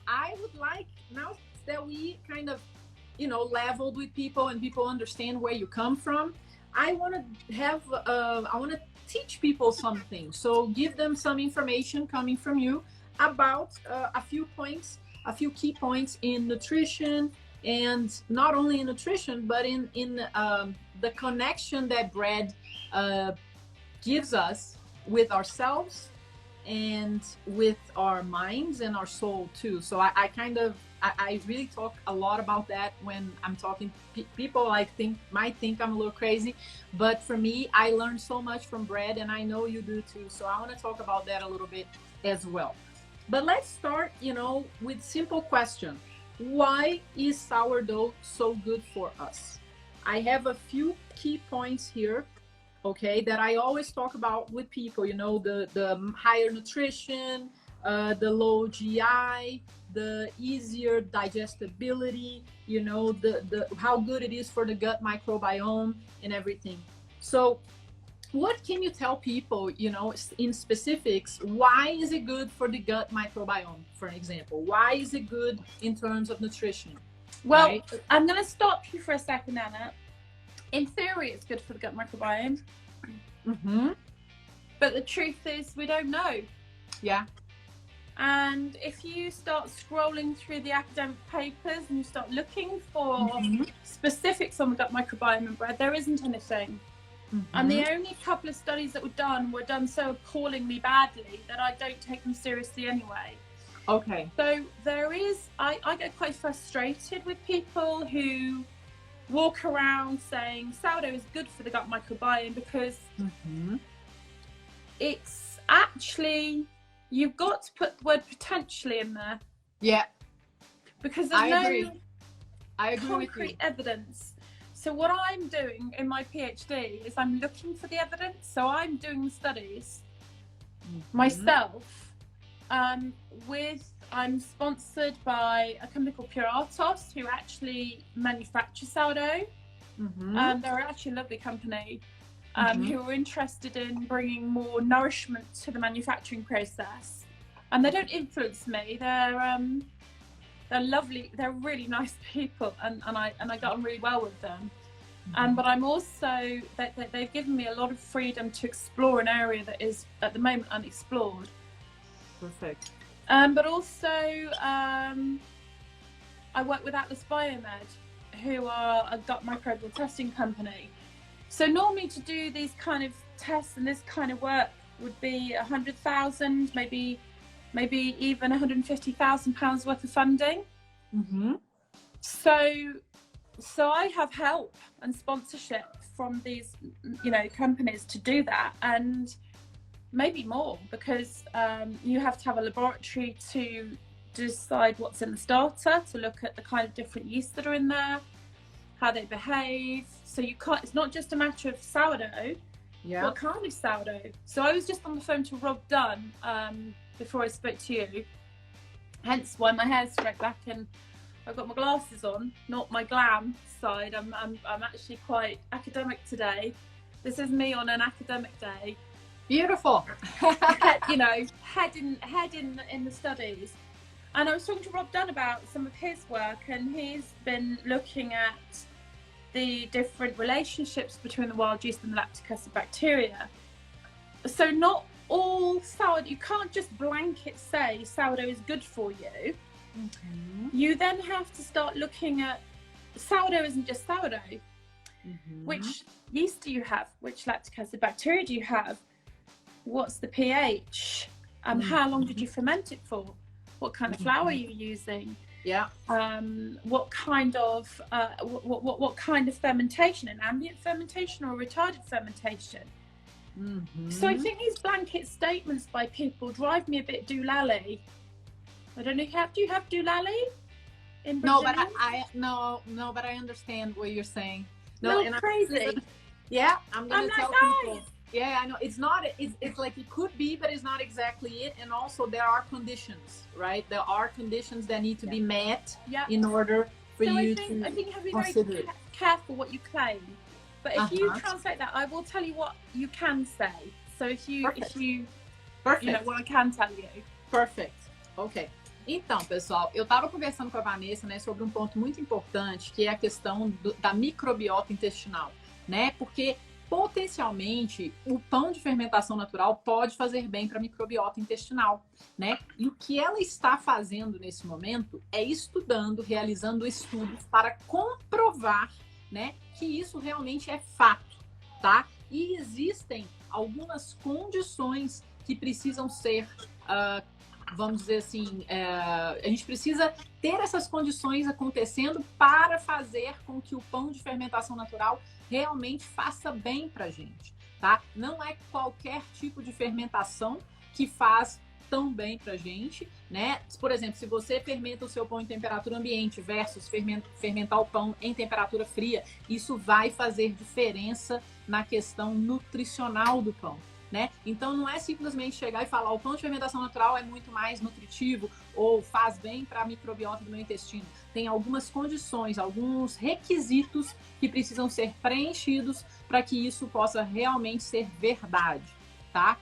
I would like now that we kind of, leveled with people and people understand where you come from. I want to I want to teach people something. So give them some information coming from you about a few key points in nutrition, and not only in nutrition, but in the connection that bread gives us with ourselves and with our minds and our soul too. So I really talk a lot about that when I'm talking. People might think I'm a little crazy, but for me, I learned so much from bread, and I know you do too. So I want to talk about that a little bit as well. But let's start, with simple question. Why is sourdough so good for us? I have a few key points here, okay, that I always talk about with people, the higher nutrition, the low GI, the easier digestibility, the how good it is for the gut microbiome and everything. So what can you tell people, in specifics? Why is it good for the gut microbiome, for example? Why is it good in terms of nutrition? Well, right? I'm going to stop you for a second, Anna. In theory, it's good for the gut microbiome. Mm-hmm. But the truth is, we don't know. Yeah. And if you start scrolling through the academic papers and you start looking for specifics on the gut microbiome and bread, there isn't anything. Mm-hmm. And the only couple of studies that were done so appallingly badly that I don't take them seriously anyway. Okay. So I get quite frustrated with people who walk around saying sourdough is good for the gut microbiome because it's actually, you've got to put the word potentially in there. Yeah. Because there's no concrete evidence. So what I'm doing in my PhD is I'm looking for the evidence. So I'm doing studies myself. I'm sponsored by a company called Pure Artos, who actually manufacture sourdough. They're actually a lovely company who are interested in bringing more nourishment to the manufacturing process. And they don't influence me. They're lovely. They're really nice people, and I got on really well with them. But I'm also they've given me a lot of freedom to explore an area that is at the moment unexplored. Perfect. But also I work with Atlas Biomed, who are a gut microbial testing company. So normally to do these kind of tests and this kind of work would be 100,000, maybe even 150,000 pounds worth of funding. So I have help and sponsorship from these, companies to do that, and maybe more, because you have to have a laboratory to decide what's in the starter, to look at the kind of different yeasts that are in there, how they behave. So you can't, it's not just a matter of sourdough. Yeah. What kind of sourdough? So I was just on the phone to Rob Dunn before I spoke to you, hence why my hair's straight back and I've got my glasses on, not my glam side. I'm actually quite academic today. This is me on an academic day. Beautiful. Head in the studies. And I was talking to Rob Dunn about some of his work, and he's been looking at the different relationships between the wild yeast and the lactic acid bacteria. So not all sourdough, you can't just blanket say sourdough is good for you. You then have to start looking at sourdough isn't just sourdough. Which yeast do you have? Which lactic acid bacteria do you have? What's the pH? How long did you ferment it for? What kind of flour are you using? Yeah. What kind of fermentation? An ambient fermentation or a retarded fermentation? So I think these blanket statements by people drive me a bit doolally. I don't know. Do you have doolally in Brazil? No, but I understand what you're saying. No, and crazy. I'm gonna tell people. Yeah, I know. It's not. It's like it could be, but it's not exactly it. And also, there are conditions, right? There are conditions that need to be met in order for you to. I think you have to be very careful what you claim. But if you translate that, I will tell you what you can say. So if you Perfect. what I can tell you. Perfect. Okay. Então, pessoal, eu estava conversando com a Vanessa, né, sobre um ponto muito importante, que é a questão da microbiota intestinal, né? Porque potencialmente o pão de fermentação natural pode fazer bem para a microbiota intestinal, né? E o que ela está fazendo nesse momento é estudando, realizando estudos para comprovar, né, que isso realmente é fato, tá? E existem algumas condições que precisam ser vamos dizer assim, a gente precisa ter essas condições acontecendo para fazer com que o pão de fermentação natural realmente faça bem para a gente, tá? Não é qualquer tipo de fermentação que faz tão bem para a gente, né? Por exemplo, se você fermenta o seu pão em temperatura ambiente versus fermentar o pão em temperatura fria, isso vai fazer diferença na questão nutricional do pão. Né? Então não é simplesmente chegar e falar o pão de fermentação natural é muito mais nutritivo ou faz bem para a microbiota do meu intestino. Tem algumas condições, alguns requisitos que precisam ser preenchidos para que isso possa realmente ser verdade, tá?